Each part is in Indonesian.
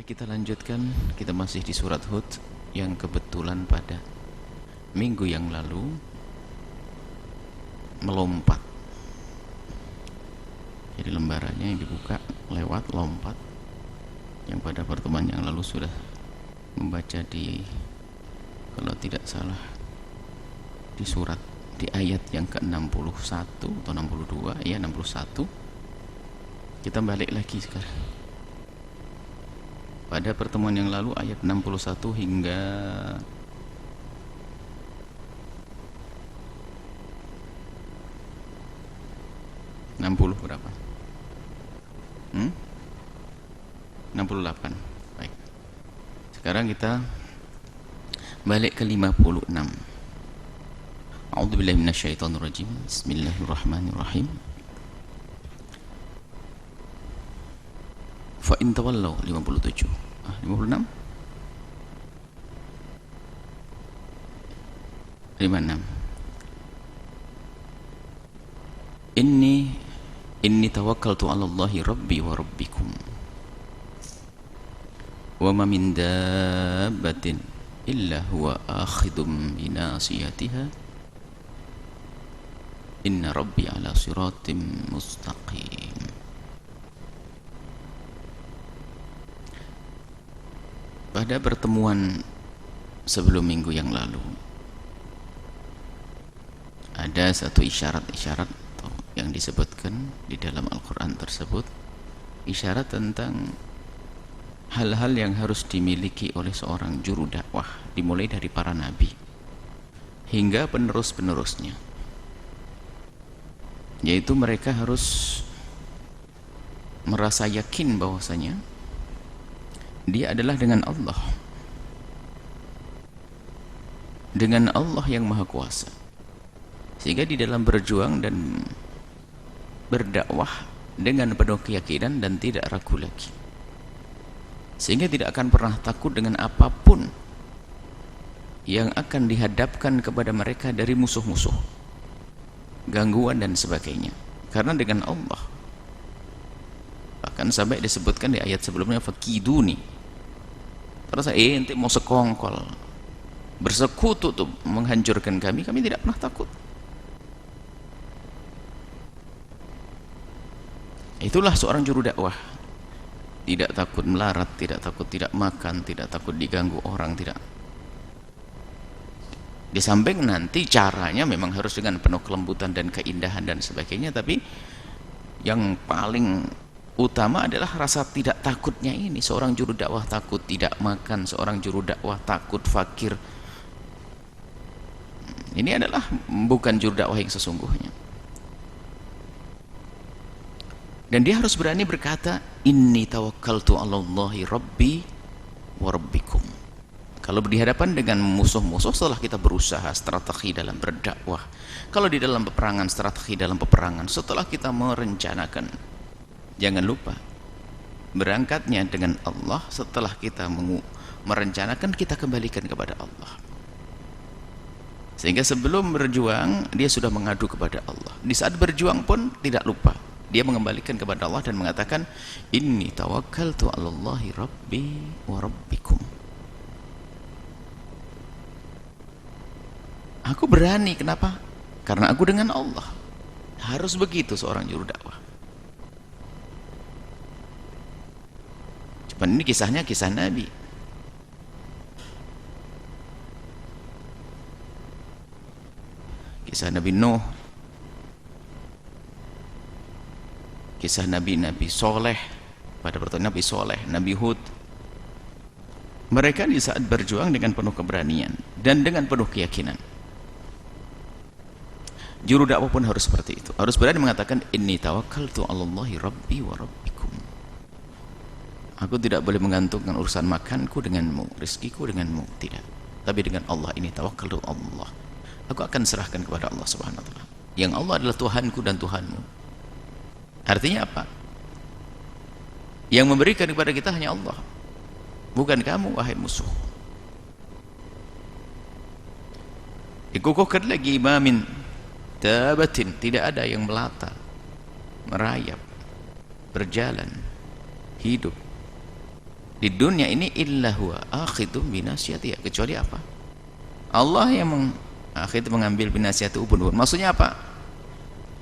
Baik, kita lanjutkan. Kita masih di surat Hud yang kebetulan pada minggu yang lalu melompat. Jadi lembarannya yang dibuka lewat lompat, yang pada pertemuan yang lalu sudah membaca di, kalau tidak salah, di surat di ayat yang ke-61 atau 62, ya 61. Kita balik lagi sekarang. Pada pertemuan yang lalu ayat 61 hingga berapa? 68. Baik. Sekarang kita balik ke 56. A'udzubillahi minasyaitonirrajim. Bismillahirrahmanirrahim. Fa in tawallaw 57. 56. 56. Inni tawakkaltu 'ala Allahi rabbi wa rabbikum. Wa ma min dabbatin illa huwa akhidhum bi nasiyatiha. Inna rabbi 'ala siratim mustaqim. Pada pertemuan sebelum minggu yang lalu ada satu isyarat-isyarat yang disebutkan di dalam Al-Quran tersebut, isyarat tentang hal-hal yang harus dimiliki oleh seorang juru dakwah, dimulai dari para nabi hingga penerus-penerusnya, yaitu mereka harus merasa yakin bahwasanya dia adalah dengan Allah yang Maha Kuasa, sehingga di dalam berjuang dan berdakwah dengan penuh keyakinan dan tidak ragu lagi, sehingga tidak akan pernah takut dengan apapun yang akan dihadapkan kepada mereka dari musuh-musuh, gangguan dan sebagainya, karena dengan Allah. Bahkan sampai disebutkan di ayat sebelumnya, fakiduni, terus ente mau sekongkol bersekutu tuh menghancurkan kami tidak pernah takut. Itulah seorang juru dakwah, tidak takut melarat, tidak takut tidak makan, tidak takut diganggu orang, tidak. Di samping nanti caranya memang harus dengan penuh kelembutan dan keindahan dan sebagainya, tapi yang paling utama adalah rasa tidak takutnya ini. Seorang juru dakwah takut tidak makan, seorang juru dakwah takut fakir. Ini adalah bukan juru dakwah yang sesungguhnya. Dan dia harus berani berkata, inni tawakkaltu 'ala Allahi rabbi wa rabbikum. Kalau berhadapan dengan musuh-musuh, setelah kita berusaha strategi dalam berdakwah, kalau di dalam peperangan, strategi dalam peperangan, setelah kita merencanakan, jangan lupa berangkatnya dengan Allah. Setelah kita merencanakan, kita kembalikan kepada Allah, sehingga sebelum berjuang dia sudah mengadu kepada Allah. Di saat berjuang pun tidak lupa, dia mengembalikan kepada Allah dan mengatakan, inni tawakkaltu 'ala Allahi rabbi wa rabbikum. Aku berani, kenapa? Karena aku dengan Allah. Harus begitu seorang juru dakwah. Cuman ini kisahnya kisah Nabi. Kisah Nabi Nuh, kisah Nabi-Nabi Soleh, pada pertemuan Nabi Soleh, Nabi Hud. Mereka di saat berjuang dengan penuh keberanian dan dengan penuh keyakinan. Juru dakwah pun harus seperti itu, harus berani mengatakan, inni tawakkaltu 'ala Allahi rabbi wa rabbikum. Aku tidak boleh menggantungkan urusan makanku denganmu, rezekiku denganmu, tidak, tapi dengan Allah. Ini tawakkaltu Allah, aku akan serahkan kepada Allah Subhanahu wa ta'ala, yang Allah adalah Tuhanku dan Tuhanmu. Artinya apa? Yang memberikan kepada kita hanya Allah, bukan kamu wahai musuh. Dikukuhkan lagi, imamin dabatin, tidak ada yang melata, merayap, berjalan, hidup di dunia ini illa huwa akhidum binasyatiha, kecuali apa? Allah yang mengambil binasyati ubun-ubun. Maksudnya apa?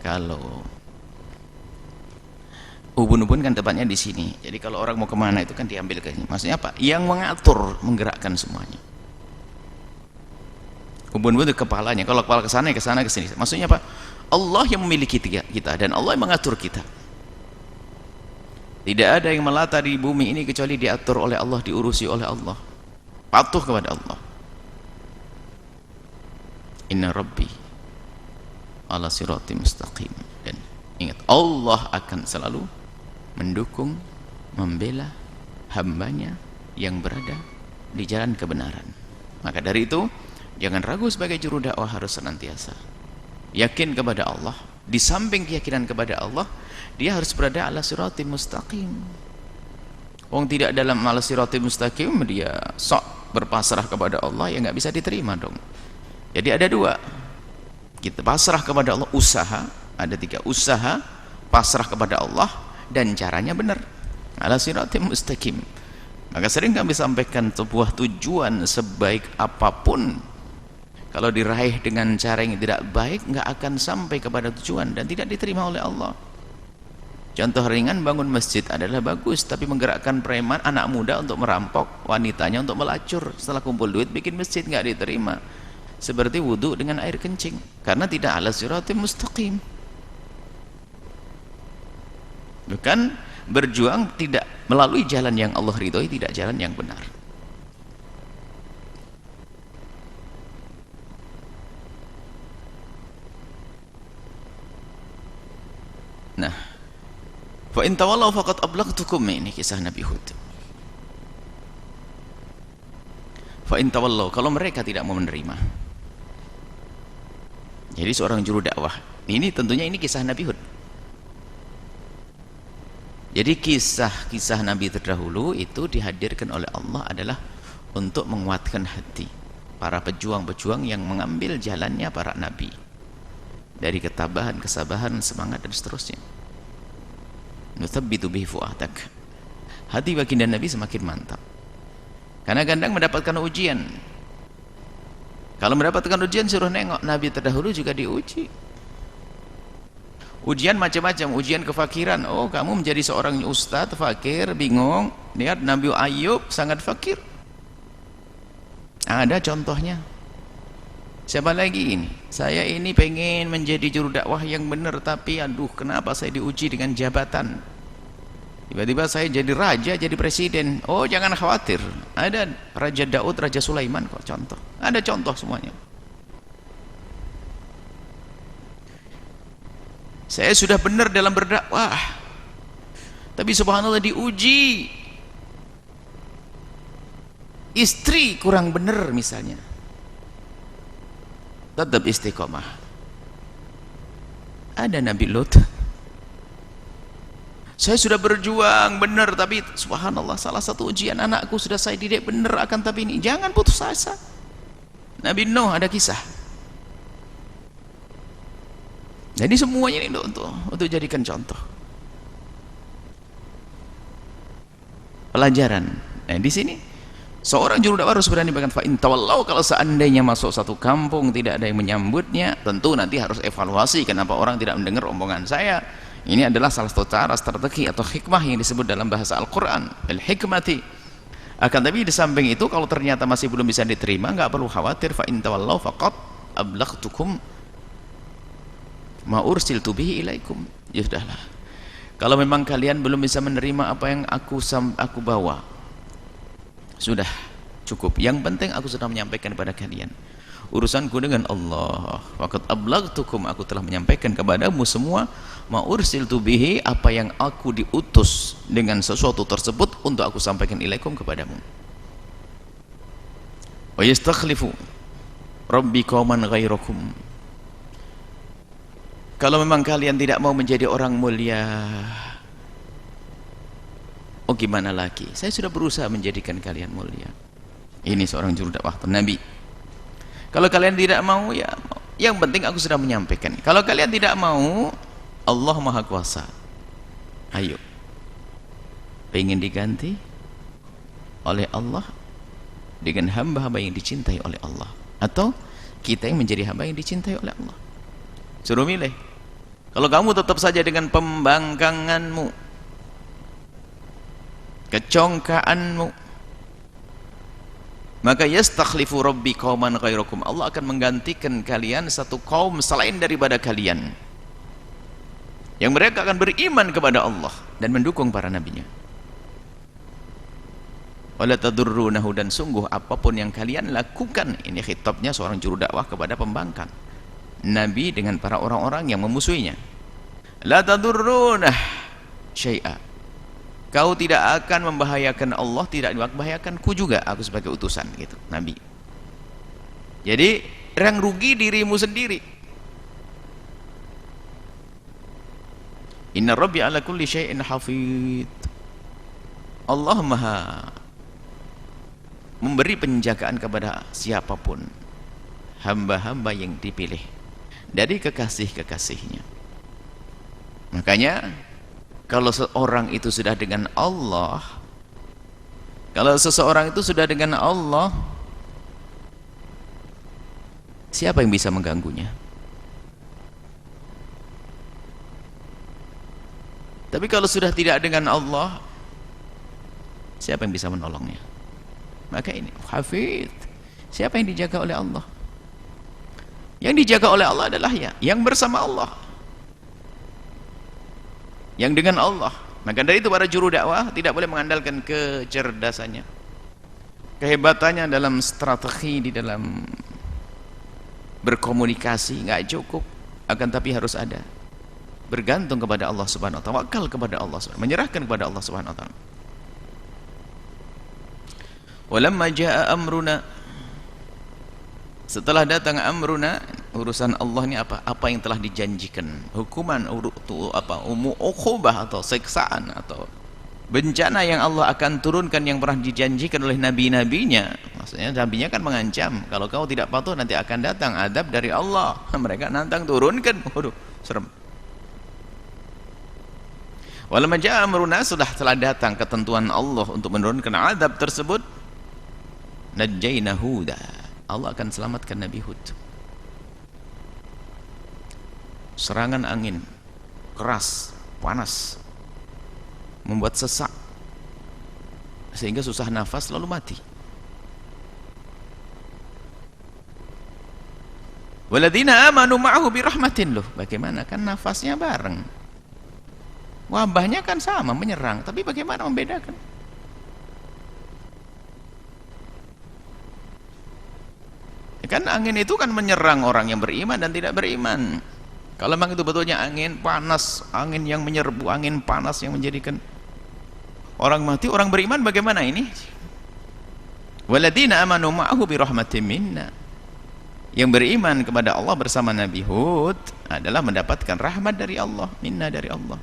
Kalau ubun-ubun kan tempatnya di sini, jadi kalau orang mau kemana itu kan diambil ke sini. Maksudnya apa? Yang mengatur, menggerakkan semuanya. Ubun-ubun itu kepalanya, kalau kepala ke sana ke sana ke sini. Maksudnya apa? Allah yang memiliki kita dan Allah yang mengatur kita. Tidak ada yang melata di bumi ini kecuali diatur oleh Allah, diurusi oleh Allah, patuh kepada Allah. Inna Rabbi ala sirati mustaqim. Dan ingat, Allah akan selalu mendukung, membela hambanya yang berada di jalan kebenaran. Maka dari itu, jangan ragu sebagai juru dakwah, harus senantiasa yakin kepada Allah. Di samping keyakinan kepada Allah, dia harus berada ala sirati mustaqim. Wong tidak dalam ala sirati mustaqim, dia sok berpasrah kepada Allah, ya nggak bisa diterima dong. Jadi ada dua, kita pasrah kepada Allah, usaha, ada tiga: usaha, pasrah kepada Allah, dan caranya benar, ala sirati mustaqim. Maka sering kami sampaikan, sebuah tujuan sebaik apapun, kalau diraih dengan cara yang tidak baik, nggak akan sampai kepada tujuan dan tidak diterima oleh Allah. Contoh ringan, bangun masjid adalah bagus, tapi menggerakkan preman, anak muda untuk merampok, wanitanya untuk melacur, setelah kumpul duit bikin masjid, nggak diterima. Seperti wudhu dengan air kencing, karena tidak ala siratim mustaqim. Bukan berjuang tidak melalui jalan yang Allah ridhoi, tidak jalan yang benar. Nah, fa in tawallaw faqad ablaghtukum, ini kisah Nabi Hud. Fa in tawallaw, kalau mereka tidak mau menerima. Jadi seorang juru dakwah, ini tentunya ini kisah Nabi Hud. Jadi kisah-kisah Nabi terdahulu itu dihadirkan oleh Allah adalah untuk menguatkan hati para pejuang-pejuang yang mengambil jalannya para nabi, dari ketabahan, kesabaran, semangat dan seterusnya. Nuthabbitu bihi fu'adak, hati baginda Nabi semakin mantap karena kadang mendapatkan ujian. Kalau mendapatkan ujian, suruh nengok Nabi terdahulu juga diuji. Ujian macam-macam, ujian kefakiran. Oh, kamu menjadi seorang ustadz fakir, bingung. Lihat Nabi Ayub sangat fakir, ada contohnya. Siapa lagi ini? Saya ini pengen menjadi juru dakwah yang benar, tapi aduh, kenapa saya diuji dengan jabatan? Tiba-tiba saya jadi raja, jadi presiden. Oh, jangan khawatir, ada Raja Daud, Raja Sulaiman kok, contoh. Ada contoh semuanya. Saya sudah benar dalam berdakwah, tapi subhanallah diuji. Istri kurang benar misalnya, tetap istiqomah. Ada Nabi Lut, saya sudah berjuang benar, tapi subhanallah salah satu ujian, anakku sudah saya didik benar, akan tapi ini jangan putus asa. Nabi Nuh ada kisah. Jadi semuanya ini untuk jadikan contoh pelajaran. Nah, di sini seorang juru dakwah harus berani bahkan fa in tawallaw, kalau seandainya masuk satu kampung tidak ada yang menyambutnya, tentu nanti harus evaluasi kenapa orang tidak mendengar omongan saya. Ini adalah salah satu cara, strategi atau hikmah yang disebut dalam bahasa Al-Quran al-hikmati. Akan tapi di samping itu, kalau ternyata masih belum bisa diterima, nggak perlu khawatir. Fa in tawallaw faqad ablaghtukum ma ursiltu bihi ilaikum. Ya sudahlah, kalau memang kalian belum bisa menerima apa yang aku bawa, sudah cukup. Yang penting aku sudah menyampaikan kepada kalian. Urusanku dengan Allah. Faqad ablaghtukum, aku telah menyampaikan kepadamu semua ma ursiltu bihi, apa yang aku diutus dengan sesuatu tersebut untuk aku sampaikan ilaikum kepadamu. Wa yastakhlifu rabbi qauman ghairakum, kalau memang kalian tidak mau menjadi orang mulia, oh gimana lagi, saya sudah berusaha menjadikan kalian mulia. Ini seorang juru dakwah Nabi. Kalau kalian tidak mau, ya yang penting aku sudah menyampaikan. Kalau kalian tidak mau, Allah Maha Kuasa. Ayo, pengen diganti, oleh Allah dengan hamba-hamba yang dicintai oleh Allah, atau kita yang menjadi hamba yang dicintai oleh Allah? Suruh milih. Kalau kamu tetap saja dengan pembangkanganmu, kecongkaanmu, maka yastakhlifu rabbi qauman ghairakum, Allah akan menggantikan kalian satu kaum selain daripada kalian, yang mereka akan beriman kepada Allah dan mendukung para nabinya. Wala tadurrunahu, dan sungguh apapun yang kalian lakukan, ini khitabnya seorang juru dakwah kepada pembangkang Nabi dengan para orang-orang yang memusuhinya. La tadurrunah syai'a, kau tidak akan membahayakan Allah, tidak membahayakanku juga, aku sebagai utusan, gitu Nabi. Jadi yang rugi dirimu sendiri. Inna rabbi ala kulli syai'in hafid, Allah maha memberi penjagaan kepada siapapun hamba-hamba yang dipilih dari kekasih-kekasihnya. Makanya kalau seorang itu sudah dengan Allah, kalau seseorang itu sudah dengan Allah, siapa yang bisa mengganggunya? Tapi kalau sudah tidak dengan Allah, siapa yang bisa menolongnya? Maka ini hafid, siapa yang dijaga oleh Allah? Yang dijaga oleh Allah adalah yang bersama Allah, yang dengan Allah. Maka dari itu para juru dakwah tidak boleh mengandalkan kecerdasannya, kehebatannya dalam strategi, di dalam berkomunikasi, nggak cukup, akan tapi harus ada bergantung kepada Allah Subhanahu wa ta'ala, tawakal kepada Allah, menyerahkan kepada Allah Subhanahu wa ta'ala. Walamma jaa amruna, setelah datang amruna, urusan Allah ini apa? Apa yang telah dijanjikan, hukuman, uqubah atau siksaan atau bencana yang Allah akan turunkan yang pernah dijanjikan oleh nabi-nabinya. Maksudnya nabinya kan mengancam, kalau kau tidak patuh nanti akan datang adab dari Allah. Mereka nantang turunkan. Waduh, serem. Walamma jaa amruna, sudah telah datang ketentuan Allah untuk menurunkan adab tersebut, najjayna Huda, Allah akan selamatkan Nabi Hud. Serangan angin keras, panas, membuat sesak sehingga susah nafas lalu mati. Waladina amanu ma'ahu birahmatin, loh bagaimana, kan nafasnya bareng, wabahnya kan sama menyerang, tapi bagaimana membedakan? Kan angin itu kan menyerang orang yang beriman dan tidak beriman. Kalau memang itu betulnya angin panas, angin yang menyerbu, angin panas yang menjadikan orang mati, orang beriman bagaimana ini? Waladina amanu ma'ahu birahmatin minna, yang beriman kepada Allah bersama Nabi Hud adalah mendapatkan rahmat dari Allah, minna, dari Allah.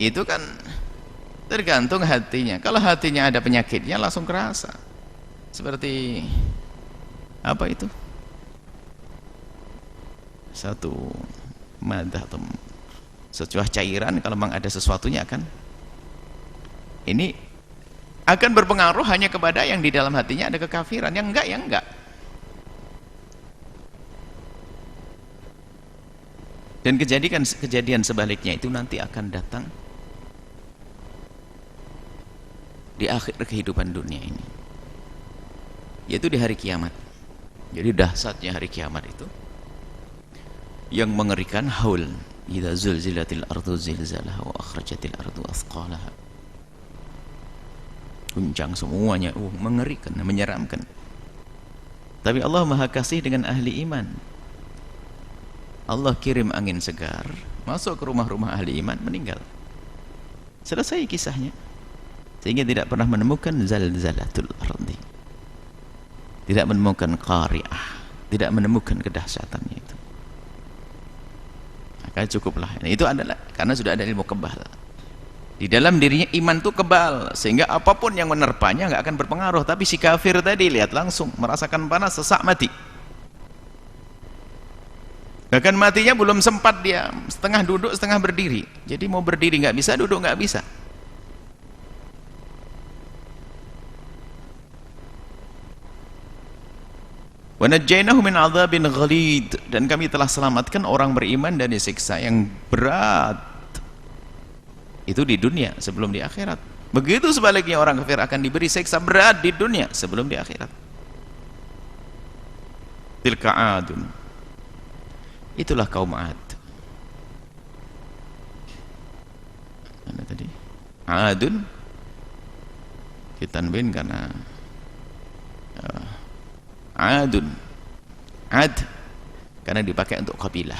Itu kan tergantung hatinya. Kalau hatinya ada penyakitnya langsung kerasa. Seperti apa itu? Satu madah atau sebuah cairan, kalau memang ada sesuatunya akan ini akan berpengaruh hanya kepada yang di dalam hatinya ada kekafiran, yang enggak, yang enggak. Dan kejadian sebaliknya itu nanti akan datang di akhir kehidupan dunia ini, yaitu di hari kiamat. Jadi dahsyatnya hari kiamat itu yang mengerikan, haul idza zulzilatil ardu zilzalaha wa akhrajatil ardu athqalaha, guncang semuanya, mengerikan, menyeramkan. Tapi Allah Maha Kasih dengan ahli iman. Allah kirim angin segar masuk ke rumah-rumah ahli iman, meninggal, selesai kisahnya, sehingga tidak pernah menemukan zalzalatul ardi, tidak menemukan qari'ah, tidak menemukan kedahsyatannya itu. Maka cukuplah, itu adalah karena sudah ada ilmu kebal di dalam dirinya, iman itu kebal, sehingga apapun yang menerpanya nggak akan berpengaruh. Tapi si kafir tadi, lihat langsung merasakan panas, sesak, mati. Bahkan matinya belum sempat, dia setengah duduk setengah berdiri, jadi mau berdiri nggak bisa, duduk nggak bisa. Wa najjaynahu min 'adzabin ghalid, dan kami telah selamatkan orang beriman dari siksa yang berat. Itu di dunia sebelum di akhirat. Begitu sebaliknya orang kafir akan diberi siksa berat di dunia sebelum di akhirat. Tilka 'adun. Itulah kaum 'Ad. Mana tadi? 'Adun ditanwin karena Adun, Ad karena dipakai untuk kabilah,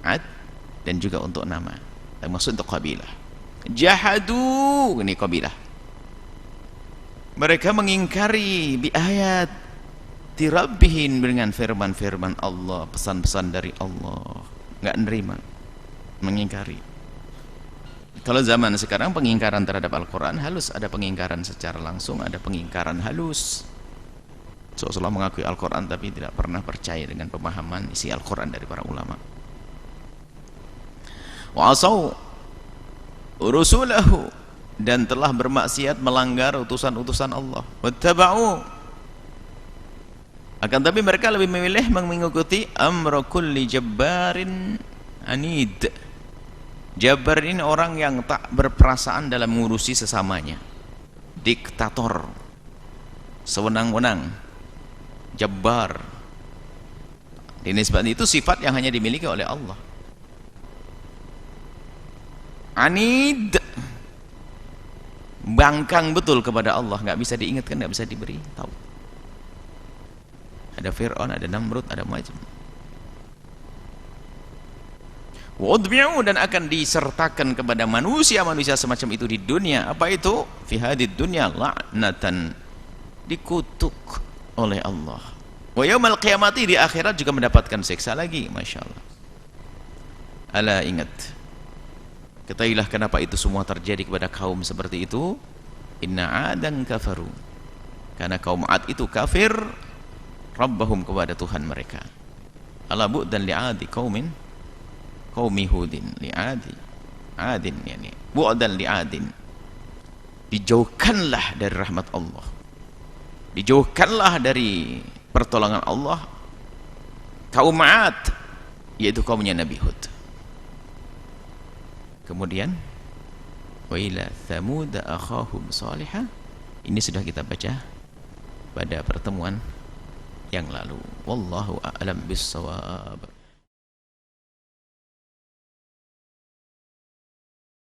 Ad, dan juga untuk nama, termasuk untuk kabilah. Jahadu, ini kabilah. Mereka mengingkari bi ayat tirabbihin, dengan firman-firman Allah, pesan-pesan dari Allah, nggak nerima, mengingkari. Kalau zaman sekarang pengingkaran terhadap Al-Quran halus, ada pengingkaran secara langsung, ada pengingkaran halus. Seolah mengakui Al-Quran tapi tidak pernah percaya dengan pemahaman isi Al-Quran dari para ulama. Wa asau rusulahu, dan telah bermaksiat melanggar utusan-utusan Allah. Wattaba'u, akan tapi mereka lebih memilih mengikuti amra kulli jabbarin anid. Jabbar ini orang yang tak berperasaan dalam mengurusi sesamanya, diktator, sewenang-wenang, jabbar. Dinisbati itu sifat yang hanya dimiliki oleh Allah. Anid, bangkang betul kepada Allah, nggak bisa diingatkan, nggak bisa diberi tahu. Ada Fir'aun, ada Namrud, ada macam. Wa'udbi'u, dan akan disertakan kepada manusia-manusia semacam itu di dunia. Apa itu? Fi hadid dunya la'natan, dikutuk oleh Allah. Wa yaumal qiyamati, di akhirat juga mendapatkan siksa lagi. Masya Allah. Ala, ingat, ketahuilah kenapa itu semua terjadi kepada kaum seperti itu. Inna adan kafaru, karena kaum Ad itu kafir rabbahum, kepada Tuhan mereka. Ala bu'dan li'adi qaumi hudin li'adi adin, yani bu'dan li'adin, dijauhkanlah dari rahmat Allah, dijauhkanlah dari pertolongan Allah kaum 'Ad, yaitu kaumnya Nabi Hud. Kemudian wa ila thamud akhahum salihah, ini sudah kita baca pada pertemuan yang lalu. Wallahu a'lam bissawab.